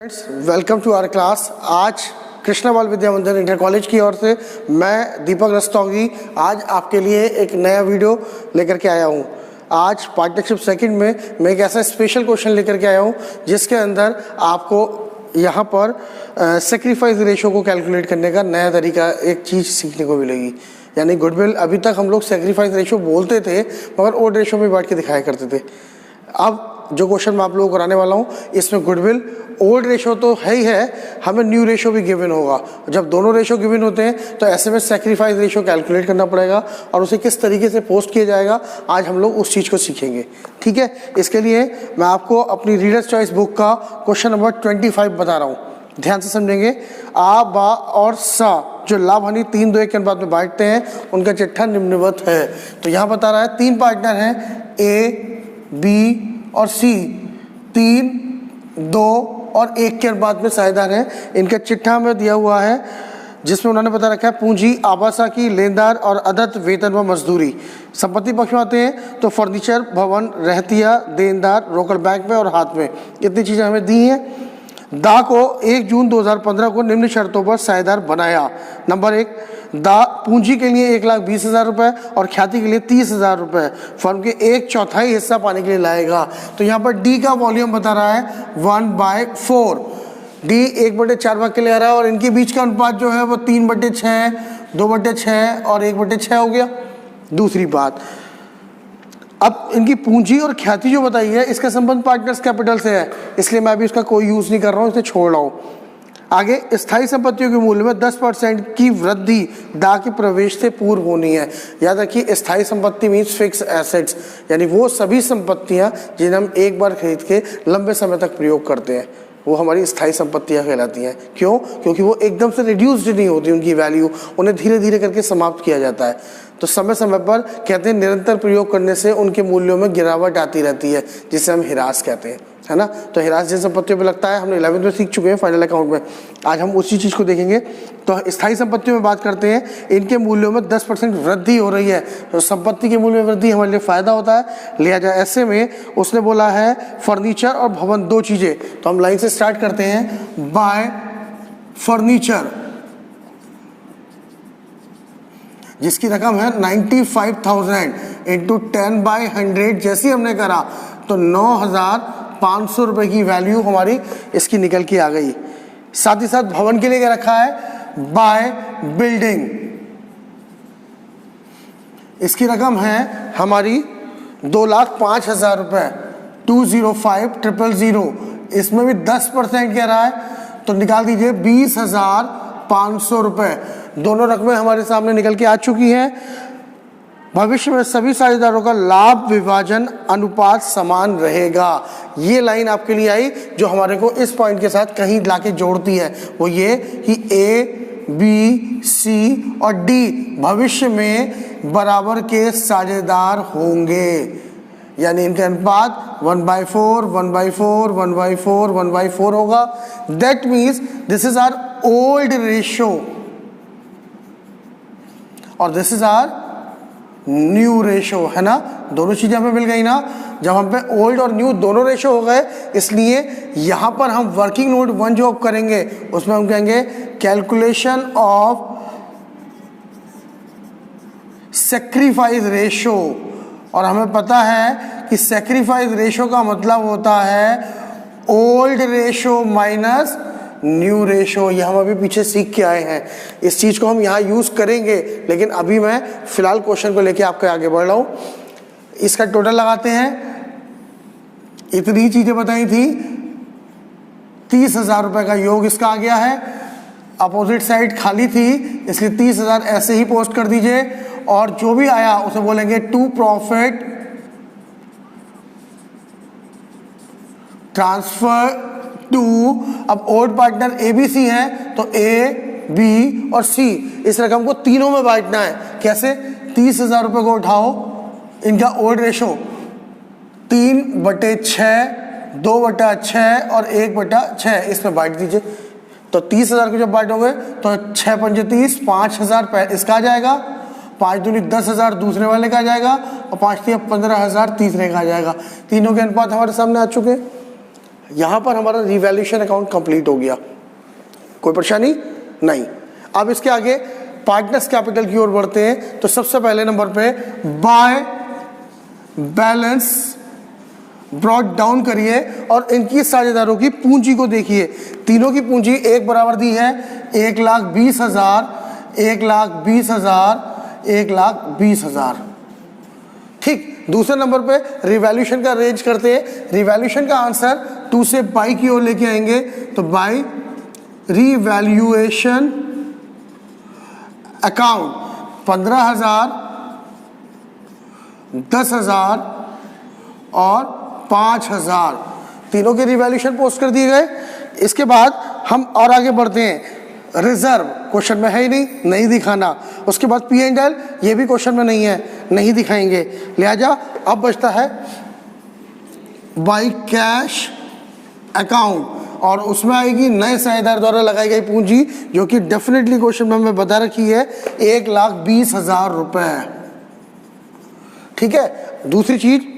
Welcome to our class. आज कृष्णा बाल विद्या मंदिर इंटर कॉलेज की ओर से मैं दीपक रस्तोगी आज आपके लिए एक नया वीडियो लेकर के आया हूँ। आज पार्टनरशिप सेकंड में मैं एक ऐसा स्पेशल क्वेश्चन लेकर के आया हूँ जिसके अंदर आपको यहाँ पर सेक्रीफाइस रेशो को कैलकुलेट करने का नया तरीका एक चीज़ सीखने को मिलेगी। यानी गुडविल, अभी तक हम लोग सेक्रीफाइस रेशो बोलते थे मगर ओड रेशो में बांट के दिखाया करते थे। अब जो क्वेश्चन मैं आप लोगों को कराने वाला हूँ इसमें गुडविल ओल्ड रेशो तो है ही है, हमें न्यू रेशो भी गिवन होगा। जब दोनों रेशो गिवन होते हैं तो ऐसे में सेक्रीफाइस रेशो कैलकुलेट करना पड़ेगा और उसे किस तरीके से पोस्ट किया जाएगा आज हम लोग उस चीज़ को सीखेंगे। ठीक है, इसके लिए मैं आपको अपनी रीडर्स चॉइस बुक का क्वेश्चन नंबर 25 बता रहा हूँ, ध्यान से समझेंगे। आ, बा और सा जो लाभ हानि 3, 2, 1 के अनुपात में बांटते हैं उनका चिट्ठा निम्नवत है। तो यहाँ बता रहा है 3 पार्टनर हैं ए, बी और सी, 3, 2 और 1 के अनुपात में साझेदार हैं। इनका चिट्ठा में दिया हुआ है जिसमें उन्होंने बता रखा है पूंजी आवासा की, लेनदार और अदत्त वेतन व मजदूरी। संपत्ति पक्ष में आते हैं तो फर्नीचर, भवन, रहतिया, देनदार, रोकड़ बैंक में और हाथ में, इतनी चीज़ें हमें दी हैं। दा को 1 जून 2015 को निम्न शर्तों पर साझेदार बनाया। नंबर 1, दा पूंजी के लिए 1,20,000 रुपये और ख्याति के लिए 30,000 रुपये फर्म के 1/4 हिस्सा पाने के लिए लाएगा। तो यहाँ पर डी का वॉल्यूम बता रहा है 1/4। डी 1/4 भाग के लिए आ रहा है और इनके बीच का अनुपात जो है वो 3/6, 2/6 और 1/6 हो गया। दूसरी बात, अब इनकी पूंजी और ख्याति जो बताई है इसका संबंध पार्टनर्स कैपिटल से है, इसलिए मैं अभी इसका कोई यूज़ नहीं कर रहा हूँ, इसे छोड़ रहा हूँ। आगे स्थायी संपत्तियों के मूल्य में 10% की वृद्धि दा के प्रवेश से पूर्व होनी है। याद रखिए, स्थायी संपत्ति मीन्स फिक्स एसेट्स, यानी वो सभी संपत्तियां जिन्हें हम एक बार खरीद के लंबे समय तक प्रयोग करते हैं वो हमारी स्थायी संपत्तियां कहलाती हैं। क्यों? क्योंकि वो एकदम से रिड्यूस्ड नहीं होती उनकी वैल्यू, उन्हें धीरे धीरे करके समाप्त किया जाता है। तो समय समय पर कहते हैं निरंतर प्रयोग करने से उनके मूल्यों में गिरावट आती रहती है, जिसे हम हिरास कहते हैं, है ना। तो हिरास जिन संपत्तियों पे लगता है हमने 11th में सीख चुके हैं फाइनल अकाउंट में। आज हम उसी चीज़ को देखेंगे। तो स्थायी संपत्तियों में बात करते हैं, इनके मूल्यों में 10% वृद्धि हो रही है। तो संपत्ति के मूल्य में वृद्धि हमारे लिए फ़ायदा होता है, लिया जाए। ऐसे में उसने बोला है फर्नीचर और भवन, 2 चीज़ें। तो हम लाइन से स्टार्ट करते हैं। बाय फर्नीचर जिसकी रकम है 95,000 इंटू 10/100, जैसे हमने करा तो 9,500 रुपये की वैल्यू हमारी इसकी निकल के आ गई। साथ ही साथ भवन के लिए क्या रखा है, बाय बिल्डिंग, इसकी रकम है हमारी 2,05,000 रुपये, 205,000। इसमें भी 10% कह रहा है तो निकाल दीजिए 20,500 रुपये। दोनों रकमें हमारे सामने निकल के आ चुकी हैं। भविष्य में सभी साझेदारों का लाभ विभाजन अनुपात समान रहेगा। ये लाइन आपके लिए आई जो हमारे को इस पॉइंट के साथ कहीं लाके जोड़ती है, वो ये कि ए, बी, सी और डी भविष्य में बराबर के साझेदार होंगे। यानी इनका अनुपात 1/4, 1/4, 1/4, 1/4 होगा। That means this is our old ratio और this is our new ratio, है ना। दोनों चीजें हमें मिल गई ना। जब हम पे ओल्ड और न्यू दोनों रेशो हो गए, इसलिए यहां पर हम वर्किंग नोट 1 जो करेंगे उसमें हम कहेंगे कैलकुलेशन ऑफ सेक्रीफाइस रेशो। और हमें पता है कि सेक्रीफाइस रेशो का मतलब होता है old ratio minus new ratio. ये हम अभी पीछे सीख के आए हैं, इस चीज़ को हम यहाँ यूज़ करेंगे, लेकिन अभी मैं फिलहाल क्वेश्चन को लेके आपके आगे बढ़ रहा हूँ। इसका टोटल लगाते हैं, इतनी चीज़ें बताई थी, 30,000 रुपये का योग इसका आ गया है। अपोजिट साइड खाली थी इसलिए 30,000 ऐसे ही पोस्ट कर दीजिए और जो भी आया उसे बोलेंगे टू प्रॉफिट ट्रांसफर टू। अब old partner A B C है तो ए, बी और सी, इस रकम को तीनों में बांटना है। कैसे? 30,000 रुपये को उठाओ, इनका ओड रेशो 3/6, 2/6 और 1/6, इसमें बांट दीजिए। तो 30,000 को जब बांटोगे तो 6 पंजे 30, 5,000 इसका आ जाएगा, 5 दूनी 10,000 दूसरे वाले का आ जाएगा और 5 तिया 15,000 तीसरे का आ जाएगा। तीनों के अनुपात हमारे सामने आ चुके हैं। यहाँ पर हमारा रिवैल्यूएशन अकाउंट कंप्लीट हो गया, कोई परेशानी नहीं। अब इसके आगे पार्टनर्स कैपिटल की ओर बढ़ते हैं। तो सबसे पहले नंबर पे बाय बैलेंस ब्रॉट डाउन करिए और इनकी साझेदारों की पूंजी को देखिए। तीनों की पूंजी एक बराबर दी है 1,20,000, 1,20,000, 1,20,000। ठीक, दूसरे नंबर पे रिवैल्यूएशन का अरेंज करते हैं। रिवैल्यूएशन का आंसर 2 से बाई की ओर लेके आएंगे। तो बाई रिवैल्यूएशन अकाउंट 15,000, 10,000 और 5,000 तीनों के रिवैल्यूएशन पोस्ट कर दिए गए। इसके बाद हम और आगे बढ़ते हैं। रिजर्व क्वेश्चन में है ही नहीं दिखाना। उसके बाद P&L ये भी क्वेश्चन में नहीं है, नहीं दिखाएंगे। लिहाजा अब बचता है बाई कैश अकाउंट और उसमें आएगी नए साझेदार द्वारा लगाई गई पूंजी, जो कि डेफिनेटली क्वेश्चन में हमें बता रखी है 1,20,000 रुपए। ठीक है, दूसरी चीज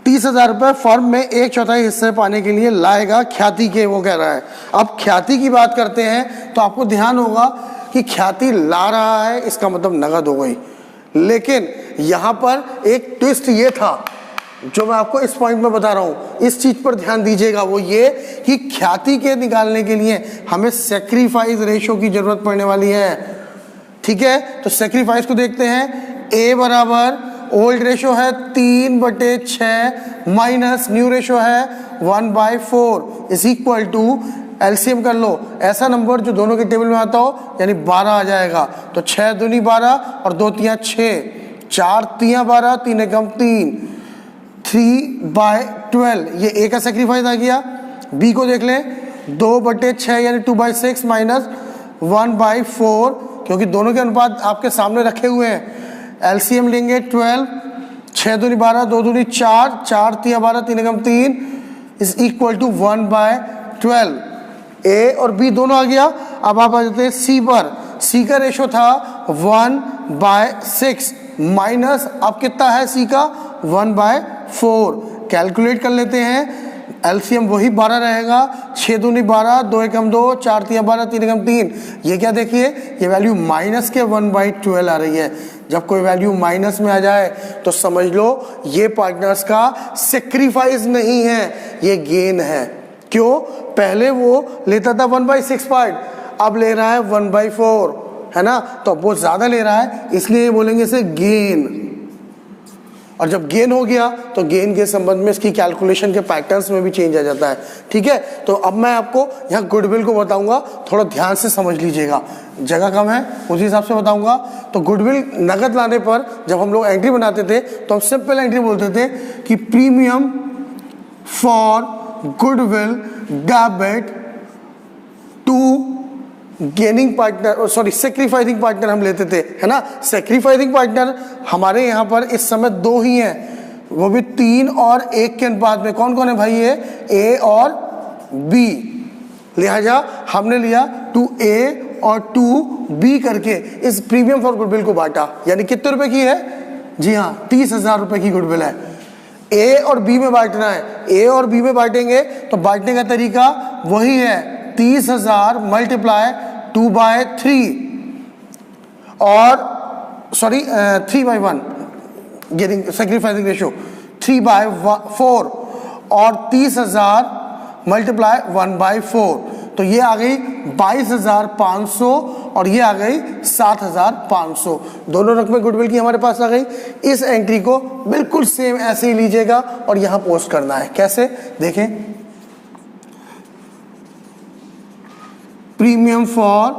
30,000 रुपये फर्म में 1/4 हिस्से पाने के लिए लाएगा ख्याति के, वो कह रहा है। अब ख्याति की बात करते हैं तो आपको ध्यान होगा कि ख्याति ला रहा है, इसका मतलब नगद हो गई। लेकिन यहाँ पर एक ट्विस्ट ये था जो मैं आपको इस पॉइंट में बता रहा हूँ, इस चीज पर ध्यान दीजिएगा। वो ये कि ख्याति के निकालने के लिए हमें सेक्रीफाइस रेशो की जरूरत पड़ने वाली है। ठीक है, तो सेक्रीफाइस को देखते हैं। ए बराबर ओल्ड रेशो है 3/6 माइनस न्यू रेशो है 1/4 इज इक्वल टू एलसीएम कर लो, ऐसा नंबर जो दोनों के टेबल में आता हो, यानी 12 आ जाएगा। तो 6 दूनी 12 और 2 तियां 6, 4 तियां 12, 3 एकम 3, 3/12 ये ए का सेक्रीफाइस आ गया। बी को देख लें 2/6 यानी 2/6 माइनस 1/4, क्योंकि दोनों के अनुपात आपके सामने रखे हुए हैं। एलसीएम लेंगे 12, 6 दूनी 12, 2 दूनी 4, 4 तियां 12, 3 एकम 3 इज इक्वल टू 1/12। ए और बी दोनों आ गया। अब आप आ जाते हैं सी पर। सी का रेशो था 1/6 माइनस अब कितना है सी का 1/4। कैलकुलेट कर लेते हैं। एलसीएम वही 12 रहेगा, 6 दूनी 12, 2 एकम 2, 4 तियां 12, 3 एकम 3। ये क्या देखिए, ये वैल्यू माइनस के 1/12 आ रही है। जब कोई वैल्यू माइनस में आ जाए तो समझ लो ये पार्टनर्स का सेक्रीफाइस नहीं है, ये गेन है। क्यों? पहले वो लेता था 1/6 पार्ट, अब ले रहा है 1/4, है ना। तो अब वो ज्यादा ले रहा है, इसलिए ये बोलेंगे इसे गेन। और जब गेन हो गया तो गेन के संबंध में इसकी कैलकुलेशन के पैटर्न्स में भी चेंज आ जाता है। ठीक है, तो अब मैं आपको यहाँ गुडविल को बताऊंगा, थोड़ा ध्यान से समझ लीजिएगा, जगह कम है उसी हिसाब से बताऊंगा। तो गुडविल नगद लाने पर जब हम लोग एंट्री बनाते थे तो हम सिंपल एंट्री बोलते थे कि premium for goodwill debit to gaining partner, sorry sacrificing partner हम लेते थे, है ना। सेक्रीफाइसिंग पार्टनर हमारे यहाँ पर इस समय 2 ही हैं, वो भी 3 और 1 के अनुपात में। कौन कौन है भाई? ये ए और बी। लिहाजा हमने लिया 2A और 2B करके इस प्रीमियम फॉर गुडविल को बांटा। यानी कितने रुपए की है? जी हाँ, 30,000 रुपए की गुडविल है। ए और बी में बांटना है। ए और बी में बांटेंगे तो बांटने का तरीका वही है, 30,000 मल्टीप्लाई 2/3 और सॉरी 3/1 गेटिंग सेक्रीफाइसिंग रेशो 3/4 और 30,000 मल्टीप्लाई 1/4, तो ये आ गई 22,500 और ये आ गई 7,500। दोनों रकमें गुडविल की हमारे पास आ गई। इस एंट्री को बिल्कुल सेम ऐसे ही लीजिएगा और यहाँ पोस्ट करना है। कैसे? देखें, प्रीमियम फॉर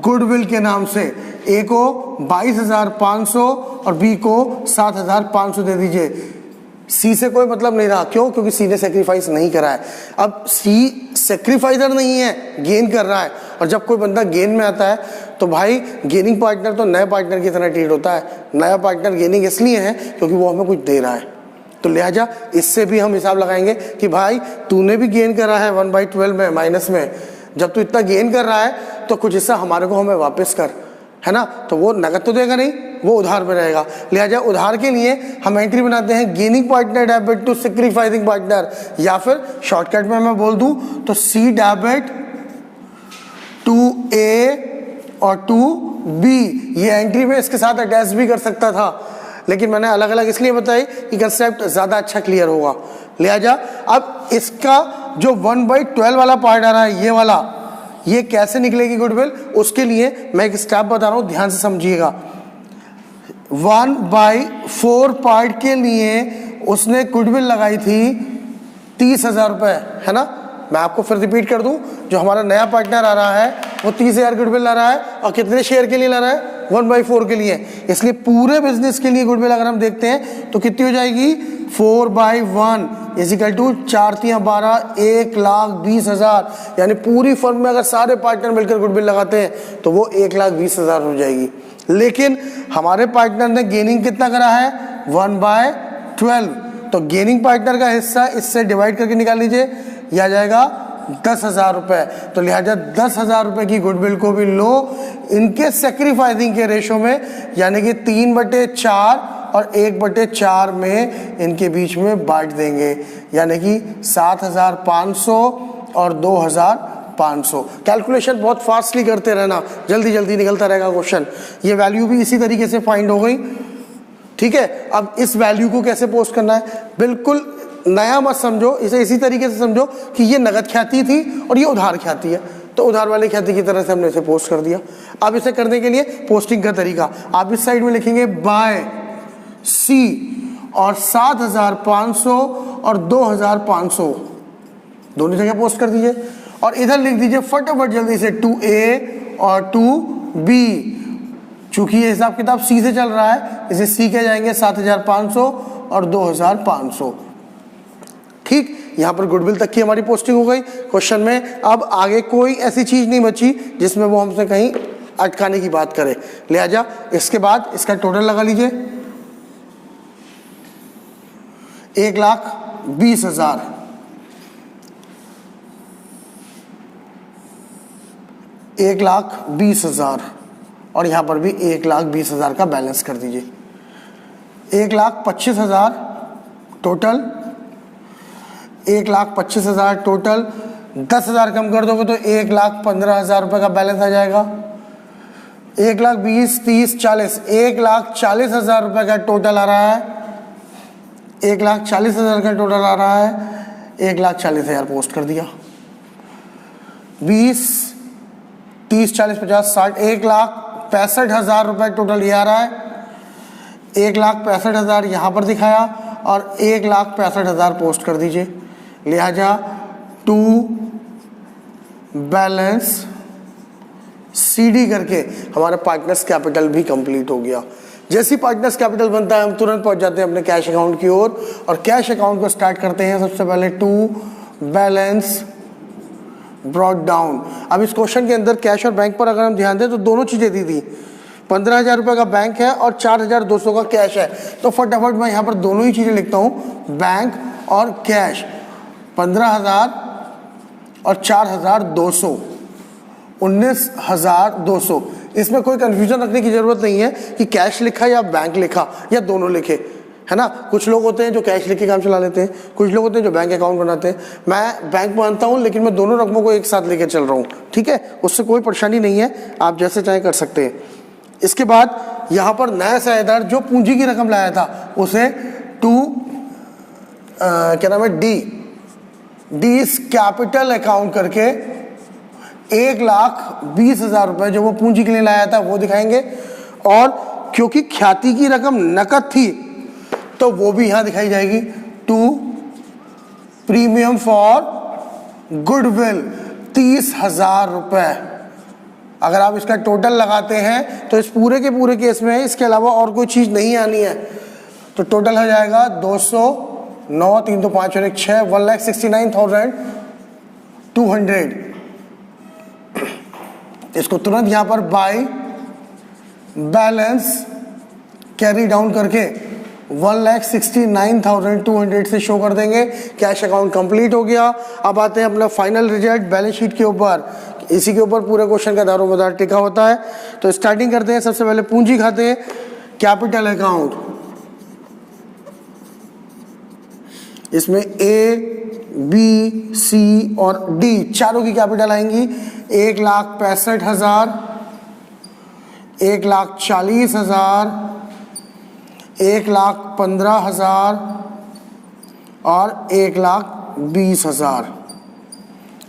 गुडविल के नाम से ए को 22,500 और बी को 7,500 दे दीजिए। सी से कोई मतलब नहीं रहा। क्यों? क्योंकि सी ने सेक्रीफाइस नहीं करा है। अब सी सेक्रीफाइजर नहीं है, गेन कर रहा है। और जब कोई बंदा गेन में आता है तो भाई गेनिंग पार्टनर तो नए पार्टनर की तरह ट्रीट होता है। नया पार्टनर गेनिंग इसलिए है क्योंकि वो हमें कुछ दे रहा है। तो लिहाजा इससे भी हम हिसाब लगाएंगे कि भाई तूने भी गेन करा है 1/12 में माइनस में। जब तू इतना गेन कर रहा है तो कुछ हिस्सा हमारे को हमें वापस कर, है ना। तो वो नगद तो देगा नहीं, वो उधार में रहेगा। लिहाजा उधार के लिए हम एंट्री बनाते हैं gaining partner debit to sacrificing partner, या फिर शॉर्टकट में मैं बोल दूं तो सी डेबिट टू ए और टू बी। ये एंट्री में इसके साथ अटैच भी कर सकता था, लेकिन मैंने अलग अलग इसलिए बताई कि कंसेप्ट ज़्यादा अच्छा क्लियर होगा। लिहाजा अब इसका जो 1/12 वाला पार्ट आ रहा है, ये वाला, ये कैसे निकलेगी गुडविल, उसके लिए मैं एक स्टेप बता रहा हूँ, ध्यान से समझिएगा। 1/4 पार्ट के लिए उसने गुडविल लगाई थी 30,000 रुपये, है ना। मैं आपको फिर रिपीट कर दूं, जो हमारा नया पार्टनर आ रहा है वो 30,000 गुडविल ला रहा है, और कितने शेयर के लिए ला रहा है, 1/4 के लिए। इसलिए पूरे बिजनेस के लिए गुडविल अगर हम देखते हैं तो कितनी हो जाएगी, 4/1 इजिकल टू 4×3=12, 1,20,000। यानी पूरी फर्म में अगर सारे पार्टनर मिलकर गुडविल लगाते हैं तो वो 1,20,000 हो जाएगी। लेकिन हमारे पार्टनर ने गेनिंग कितना करा है, 1/12, तो गेनिंग पार्टनर का हिस्सा इससे डिवाइड करके निकाल लीजिए, यह आ जाएगा 10,000 रुपये। तो लिहाजा 10,000 रुपये की गुडविल को भी लो इनके सेक्रीफाइसिंग के रेशो में, यानी कि 3/4 और 1/4 में इनके बीच में बांट देंगे, यानी कि 7,500 और 2,500। कैलकुलेशन बहुत फास्टली करते रहना, जल्दी जल्दी निकलता रहेगा क्वेश्चन। ये वैल्यू भी इसी तरीके से फाइंड हो गई, ठीक है। अब इस वैल्यू को कैसे पोस्ट करना है, बिल्कुल नया मत समझो, इसे इसी तरीके से समझो कि ये नगद ख्याति थी और ये उधार ख्याति है, तो उधार वाली ख्याति की तरह से हमने इसे पोस्ट कर दिया। अब इसे करने के लिए पोस्टिंग का तरीका, आप इस साइड में लिखेंगे बाय सी और 7,500 और 2,500 दोनों जगह पोस्ट कर दीजिए, और इधर लिख दीजिए फटाफट जल्दी से 2A और 2B। चूंकि ये हिसाब किताब सी से चल रहा है, इसे सी के जाएंगे 7,500 और 2,500, ठीक। यहाँ पर गुडविल तक की हमारी पोस्टिंग हो गई क्वेश्चन में। अब आगे कोई ऐसी चीज नहीं बची जिसमें वो हमसे कहीं अटकाने की बात करे, लिहाजा इसके बाद इसका टोटल लगा लीजिए, 1,20,000, 1,20,000, और यहाँ पर भी 1,20,000 का बैलेंस कर दीजिए, 1,25,000 टोटल, 1,25,000 टोटल। 10,000 कम कर दोगे तो 1,15,000 रुपये का बैलेंस आ जाएगा। 1,20,000, 30,000, 40,000, 1,40,000 रुपये का टोटल आ रहा है, 1,40,000 का टोटल आ रहा है, 1,40,000 पोस्ट कर दिया। 20, 30, 40, 50, 60, 1,65,000 रुपये टोटल ये आ रहा है। 1,65,000 यहाँ पर दिखाया और 1,65,000 पोस्ट कर दीजिए। लिहाजा टू बैलेंस CD करके हमारा पार्टनर्स कैपिटल भी कंप्लीट हो गया। जैसी पार्टनर्स कैपिटल बनता है हम तुरंत पहुंच जाते हैं अपने कैश अकाउंट की ओर, और कैश अकाउंट को स्टार्ट करते हैं सबसे पहले टू बैलेंस ब्रॉट डाउन। अब इस क्वेश्चन के अंदर कैश और बैंक पर अगर हम ध्यान दें तो दोनों चीज़ें दी थी, 15,000 रुपये का बैंक है और 4,200 का कैश है। तो फटाफट मैं यहाँ पर दोनों ही चीज़ें लिखता हूँ, बैंक और कैश। 15,000 और 4,200, 19,200। इसमें कोई कंफ्यूजन रखने की ज़रूरत नहीं है कि कैश लिखा या बैंक लिखा या दोनों लिखे, है ना। कुछ लोग होते हैं जो कैश लिख के काम चला लेते हैं, कुछ लोग होते हैं जो बैंक अकाउंट बनाते हैं। मैं बैंक मानता हूँ, लेकिन मैं दोनों रकमों को एक साथ लेके चल रहा हूँ, ठीक है। उससे कोई परेशानी नहीं है, आप जैसे चाहे कर सकते हैं। इसके बाद यहाँ पर नया साझेदार जो पूंजी की रकम लाया था उसे क्या नाम है, डी कैपिटल अकाउंट करके 1,20,000 रुपये जो वो पूंजी के लिए लाया था वो दिखाएंगे, और क्योंकि ख्याति की रकम नकद थी तो वो भी यहाँ दिखाई जाएगी, टू प्रीमियम फॉर गुडविल 30,000 रुपये। अगर आप इसका टोटल लगाते हैं तो इस पूरे के पूरे केस में इसके अलावा और कोई चीज़ नहीं आनी है, तो टोटल हो जाएगा 209, 3 तो 5 और 1 6, 1,69,200। इसको तुरंत यहाँ पर बाय बैलेंस कैरी डाउन करके 1,69,200 से शो कर देंगे। कैश अकाउंट कंप्लीट हो गया। अब आते हैं अपना फाइनल रिजल्ट बैलेंस शीट के ऊपर। इसी के ऊपर पूरे क्वेश्चन का दारोमदार टिका होता है। तो स्टार्टिंग करते हैं सबसे पहले पूंजी खाते कैपिटल अकाउंट, इसमें ए, बी, सी और डी चारों की कैपिटल आएंगी। 1,65,000, 1,40,000, 1,15,000 और 1,20,000।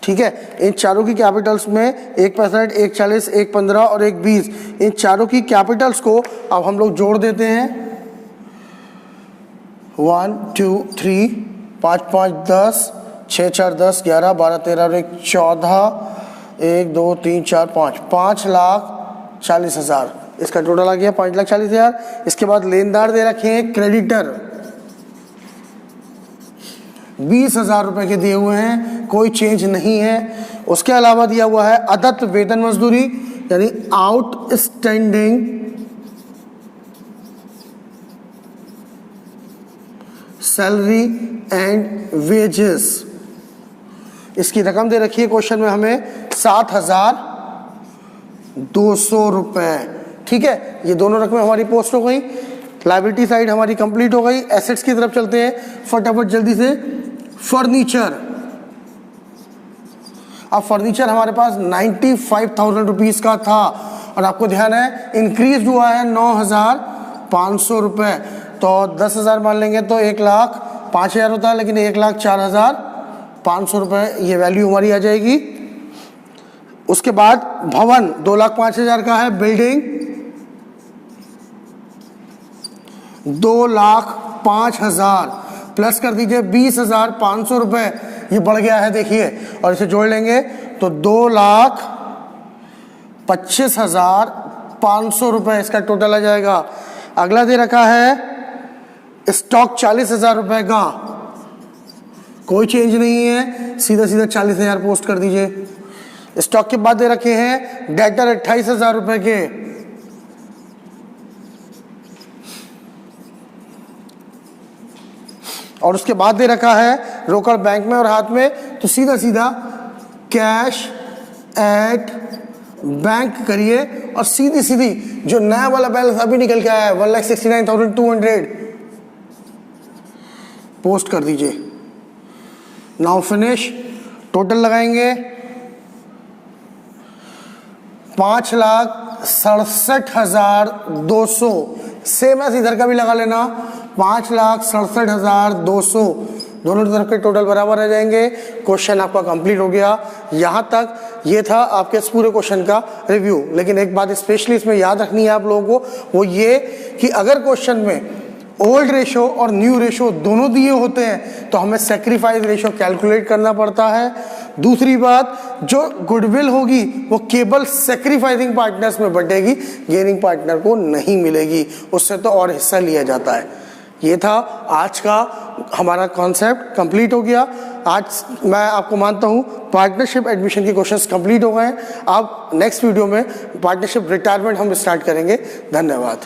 ठीक है, इन चारों की कैपिटल्स में 1,65, 1,40, 1,15 और 1,20, इन चारों की कैपिटल्स को अब हम लोग जोड़ देते हैं। 1 2 3 5 5 10 6 4 10 11 12 13 और 1 14, 1 2 3 4 5, 5,40,000 इसका टोटल आ गया 5,40,000। इसके बाद लेनदार दे रखे हैं क्रेडिटर 20,000 रुपए के दिए हुए हैं, कोई चेंज नहीं है। उसके अलावा दिया हुआ है अदत्त वेतन मजदूरी यानी आउटस्टैंडिंग सैलरी एंड वेजेस, इसकी रकम दे रखी है क्वेश्चन में हमें 7,200 रुपए। ठीक है, ये दोनों रकमें हमारी पोस्ट हो गई, लायबिलिटी साइड हमारी कंप्लीट हो गई। एसेट्स की तरफ चलते हैं फटाफट जल्दी से। फर्नीचर, अब फर्नीचर हमारे पास 95,000 रुपीज का था और आपको ध्यान है इंक्रीज हुआ है 9,500 रुपए, तो 10,000 मान लेंगे तो 1,05,000 होता है, लेकिन 1,04,500 रुपए ये वैल्यू हमारी आ जाएगी। उसके बाद भवन 2,05,000 का है, बिल्डिंग 2,05,000 प्लस कर दीजिए 20,500 रुपए, ये बढ़ गया है देखिए, और इसे जोड़ लेंगे तो 2,25,500 रुपए इसका टोटल आ जाएगा। अगला दे रखा है स्टॉक 40,000 रुपए का, कोई चेंज नहीं है, सीधा सीधा 40,000 पोस्ट कर दीजिए। स्टॉक के बाद दे रखे हैं डेटर 28,000 रुपए के, और उसके बाद दे रखा है रोकड़ बैंक में और हाथ में, तो सीधा सीधा कैश एट बैंक करिए और सीधी सीधी जो नया वाला बैलेंस अभी निकल के आया है 1,69,200 पोस्ट कर दीजिए। नाउ फिनिश, टोटल लगाएंगे 5,67,200, सेम ऐसे इधर का भी लगा लेना 5,67,200, दोनों तरफ के टोटल बराबर आ जाएंगे। क्वेश्चन आपका कंप्लीट हो गया। यहाँ तक ये था आपके इस पूरे क्वेश्चन का रिव्यू, लेकिन एक बात स्पेशली इसमें याद रखनी है आप लोगों को, वो ये कि अगर क्वेश्चन में ओल्ड रेशो और न्यू रेशो दोनों दिए होते हैं तो हमें सेक्रीफाइस रेशो कैलकुलेट करना पड़ता है। दूसरी बात, जो गुडविल होगी वो केवल सेक्रीफाइसिंग पार्टनर्स में बटेगी, गेनिंग पार्टनर को नहीं मिलेगी, उससे तो और हिस्सा लिया जाता है। ये था आज का हमारा कॉन्सेप्ट, कंप्लीट हो गया। आज मैं आपको मानता हूँ पार्टनरशिप एडमिशन के क्वेश्चंस कंप्लीट हो गए हैं। अब नेक्स्ट वीडियो में पार्टनरशिप रिटायरमेंट हम स्टार्ट करेंगे। धन्यवाद।